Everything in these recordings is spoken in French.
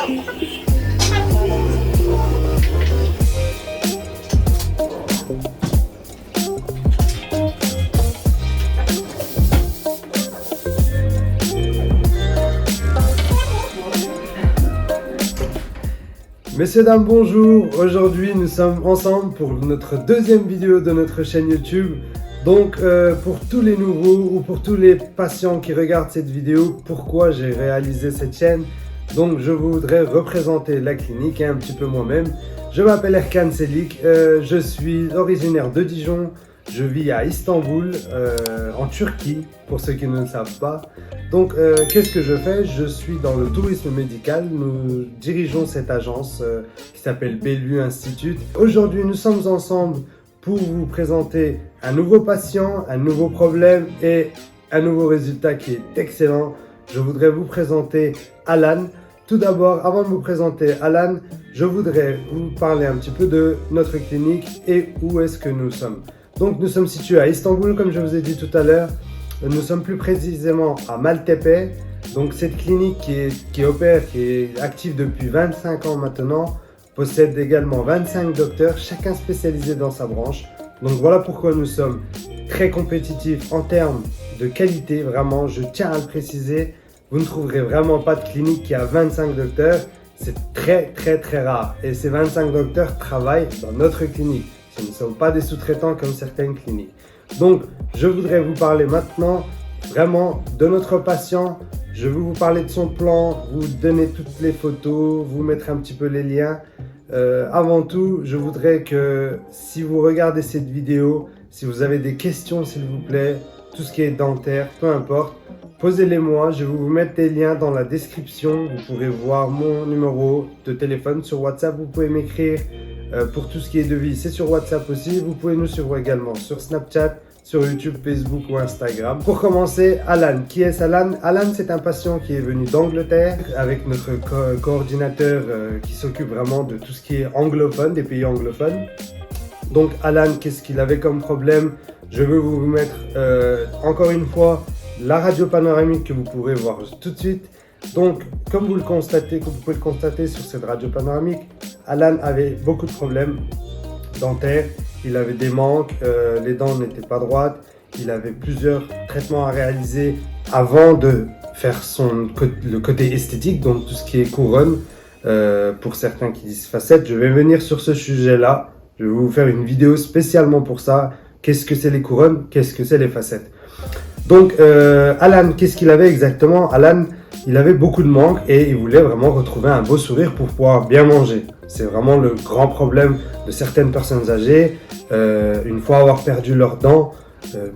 Messieurs, dames, bonjour. Aujourd'hui, nous sommes ensemble pour notre deuxième vidéo de notre chaîne YouTube. Donc, pour tous les nouveaux ou pour tous les patients qui regardent cette vidéo, pourquoi j'ai réalisé cette chaîne? Donc, je voudrais représenter la clinique et un petit peu moi-même. Je m'appelle Erkan Çelik, je suis originaire de Dijon. Je vis à Istanbul, en Turquie, pour ceux qui ne le savent pas. Donc, qu'est-ce que je fais? Je suis dans le tourisme médical. Nous dirigeons cette agence qui s'appelle Bellu Institute. Aujourd'hui, nous sommes ensemble pour vous présenter un nouveau patient, un nouveau problème et un nouveau résultat qui est excellent. Je voudrais vous présenter Alan. Tout d'abord, avant de vous présenter Alan, je voudrais vous parler un petit peu de notre clinique et où est-ce que nous sommes. Donc, nous sommes situés à Istanbul, comme je vous ai dit tout à l'heure. Nous sommes plus précisément à Maltepe. Donc, cette clinique qui opère, qui est active depuis 25 ans maintenant, possède également 25 docteurs, chacun spécialisé dans sa branche. Donc, voilà pourquoi nous sommes très compétitifs en termes de qualité. Vraiment, je tiens à le préciser. Vous ne trouverez vraiment pas de clinique qui a 25 docteurs. C'est très rare. Et ces 25 docteurs travaillent dans notre clinique. Nous ne sommes pas des sous-traitants comme certaines cliniques. Donc, je voudrais vous parler maintenant vraiment de notre patient. Je vais vous parler de son plan, vous donner toutes les photos, vous mettre un petit peu les liens. Avant tout, je voudrais que si vous regardez cette vidéo, si vous avez des questions s'il vous plaît, tout ce qui est dentaire, peu importe, posez-les moi. Je vais vous mettre des liens dans la description. Vous pourrez voir mon numéro de téléphone sur WhatsApp. Vous pouvez m'écrire. Pour tout ce qui est devis, c'est sur WhatsApp aussi. Vous pouvez nous suivre également sur Snapchat, sur YouTube, Facebook ou Instagram. Pour commencer, Alan. Qui est Alan? Alan, c'est un patient qui est venu d'Angleterre avec notre coordinateur qui s'occupe vraiment de tout ce qui est anglophone, des pays anglophones. Donc Alan, qu'est-ce qu'il avait comme problème? Je vais vous mettre encore une fois la radio panoramique que vous pourrez voir tout de suite. Donc, comme vous pouvez le constater sur cette radio panoramique, Alan avait beaucoup de problèmes dentaires. Il avait des manques, les dents n'étaient pas droites. Il avait plusieurs traitements à réaliser avant de faire le côté esthétique, donc tout ce qui est couronne. Pour certains qui disent facettes, je vais venir sur ce sujet-là. Je vais vous faire une vidéo spécialement pour ça. Qu'est-ce que c'est les couronnes? Qu'est-ce que c'est les facettes? Donc, Alan, qu'est-ce qu'il avait exactement? Alan, il avait beaucoup de manques et il voulait vraiment retrouver un beau sourire pour pouvoir bien manger. C'est vraiment le grand problème de certaines personnes âgées. Une fois avoir perdu leurs dents,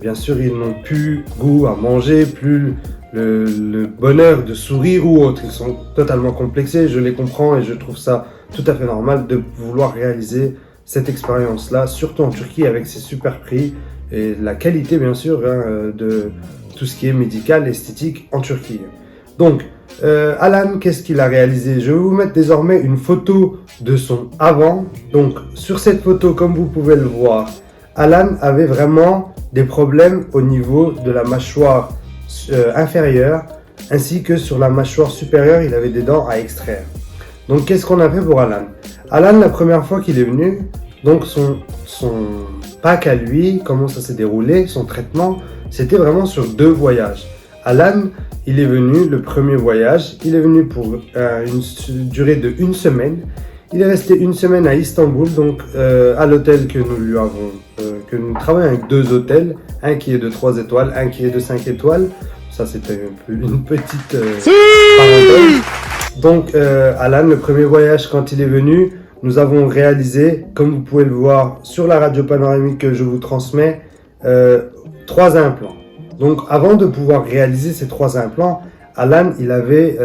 bien sûr, ils n'ont plus goût à manger, plus le bonheur de sourire ou autre. Ils sont totalement complexés, je les comprends et je trouve ça tout à fait normal de vouloir réaliser cette expérience-là, surtout en Turquie avec ses super prix et la qualité, bien sûr, de tout ce qui est médical, esthétique en Turquie. Donc, Alan, qu'est-ce qu'il a réalisé? Je vais vous mettre désormais une photo de son avant. Donc, sur cette photo, comme vous pouvez le voir, Alan avait vraiment des problèmes au niveau de la mâchoire inférieure, ainsi que sur la mâchoire supérieure, il avait des dents à extraire. Donc, qu'est-ce qu'on a fait pour Alan? Alan, la première fois qu'il est venu, donc son pack à lui, comment ça s'est déroulé, son traitement, c'était vraiment sur 2 voyages. Alan, il est venu, le premier voyage, il est venu pour une durée de 1 semaine. Il est resté 1 semaine à Istanbul, donc à l'hôtel que nous travaillons avec 2 hôtels, un qui est de 3 étoiles, un qui est de 5 étoiles. Ça, c'était une petite parenthèse. Donc, Alan, le premier voyage, quand il est venu, nous avons réalisé, comme vous pouvez le voir sur la radio panoramique que je vous transmets, 3 implants. Donc, avant de pouvoir réaliser ces 3 implants, Alan, il avait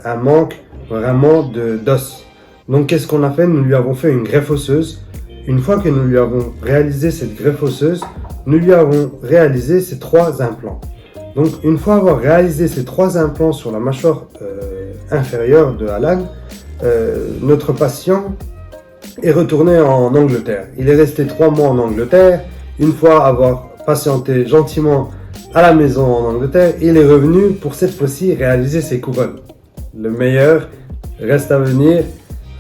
un manque vraiment d'os. Donc, qu'est-ce qu'on a fait? Nous lui avons fait une greffe osseuse. Une fois que nous lui avons réalisé cette greffe osseuse, nous lui avons réalisé ces 3 implants. Donc, une fois avoir réalisé ces 3 implants sur la mâchoire inférieure de Alan, notre patient est retourné en Angleterre. Il est resté 3 mois en Angleterre. Une fois avoir patienté gentiment à la maison en Angleterre, il est revenu pour cette fois-ci réaliser ses couronnes. Le meilleur, reste à venir.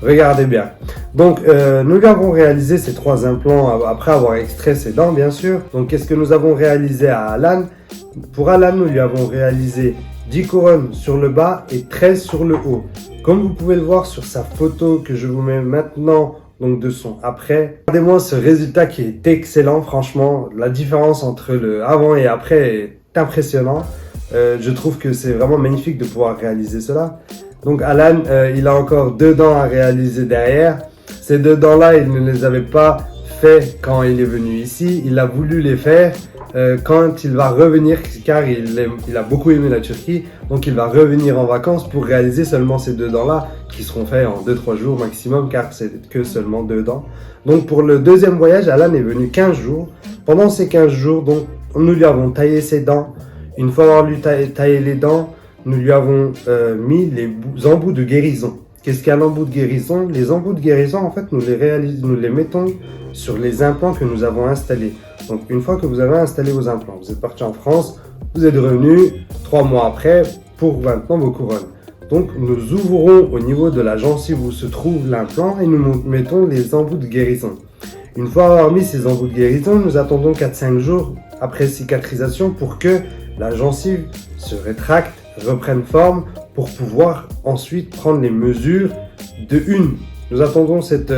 Regardez bien. Donc, nous lui avons réalisé ces 3 implants après avoir extrait ses dents, bien sûr. Donc, qu'est-ce que nous avons réalisé à Alan? Pour Alan, nous lui avons réalisé 10 couronnes sur le bas et 13 sur le haut. Comme vous pouvez le voir sur sa photo que je vous mets maintenant, donc de son après. Regardez-moi ce résultat qui est excellent, franchement. La différence entre le avant et après est impressionnant. Je trouve que c'est vraiment magnifique de pouvoir réaliser cela. Donc Alan, il a encore 2 dents à réaliser derrière. Ces 2 dents-là, il ne les avait pas fait quand il est venu ici. Il a voulu les faire quand il va revenir, car il a beaucoup aimé la Turquie. Donc il va revenir en vacances pour réaliser seulement ces 2 dents-là, qui seront faits en 2-3 jours maximum, car c'est que seulement 2 dents. Donc pour le deuxième voyage, Alan est venu 15 jours. Pendant ces 15 jours, donc, nous lui avons taillé ses dents. Une fois avoir lui taillé les dents, nous lui avons mis les embouts de guérison. Qu'est-ce qu'un embout de guérison? Les embouts de guérison, en fait, nous les mettons sur les implants que nous avons installés. Donc, une fois que vous avez installé vos implants, vous êtes parti en France, vous êtes revenu 3 mois après pour maintenant vos couronnes. Donc, nous ouvrons au niveau de la gencive où se trouve l'implant et nous mettons les embouts de guérison. Une fois avoir mis ces embouts de guérison, nous attendons 4-5 jours après cicatrisation pour que la gencive se rétracte, reprenne forme pour pouvoir ensuite prendre les mesures de une. Nous attendons cette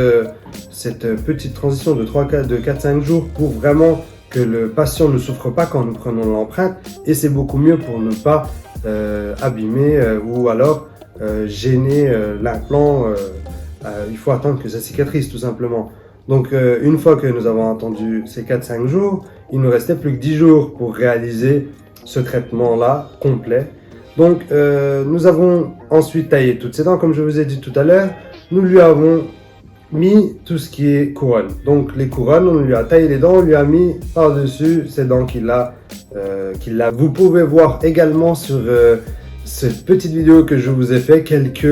petite transition de 4-5 jours pour vraiment que le patient ne souffre pas quand nous prenons l'empreinte, et c'est beaucoup mieux pour ne pas abîmer ou alors gêner l'implant. Il faut attendre que ça cicatrise tout simplement. Donc une fois que nous avons attendu ces 4-5 jours, il ne nous restait plus que 10 jours pour réaliser ce traitement-là complet. Donc nous avons ensuite taillé toutes ses dents, comme je vous ai dit tout à l'heure. Nous lui avons mis tout ce qui est couronne. Donc les couronnes, on lui a taillé les dents, on lui a mis par-dessus ces dents qu'il a. Vous pouvez voir également sur cette petite vidéo que je vous ai fait, quelques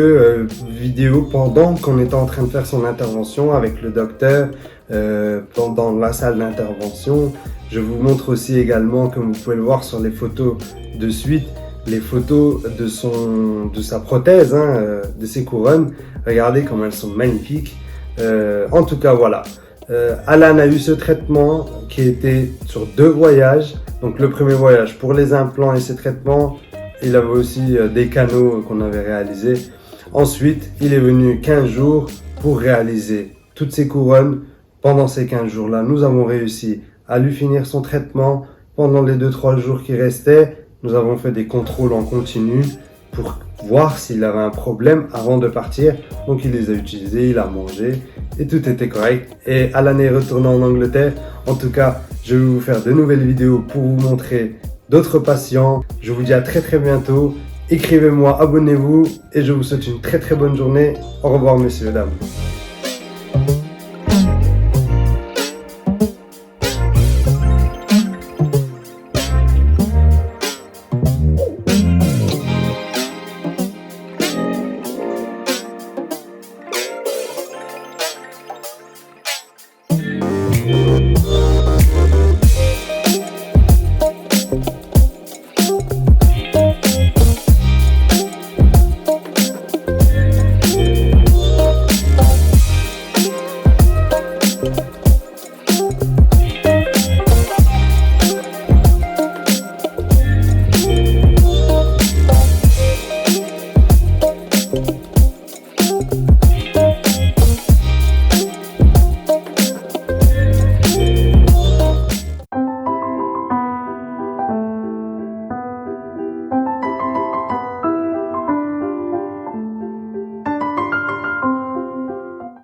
vidéos pendant qu'on était en train de faire son intervention avec le docteur dans la salle d'intervention. Je vous montre aussi également, comme vous pouvez le voir sur les photos de suite, les photos de sa prothèse, de ses couronnes. Regardez comme elles sont magnifiques. En tout cas, voilà. Alan a eu ce traitement qui était sur 2 voyages. Donc le premier voyage pour les implants et ses traitements. Il avait aussi des canaux qu'on avait réalisés. Ensuite, il est venu 15 jours pour réaliser toutes ses couronnes. Pendant ces 15 jours-là, nous avons réussi à lui finir son traitement. Pendant les 2-3 jours qui restaient, nous avons fait des contrôles en continu pour voir s'il avait un problème avant de partir. Donc il les a utilisés, il a mangé et tout était correct. Et Alan est retourné en Angleterre. En tout cas, je vais vous faire de nouvelles vidéos pour vous montrer d'autres patients. Je vous dis à très bientôt. Écrivez-moi, abonnez-vous et je vous souhaite une très bonne journée. Au revoir messieurs et dames.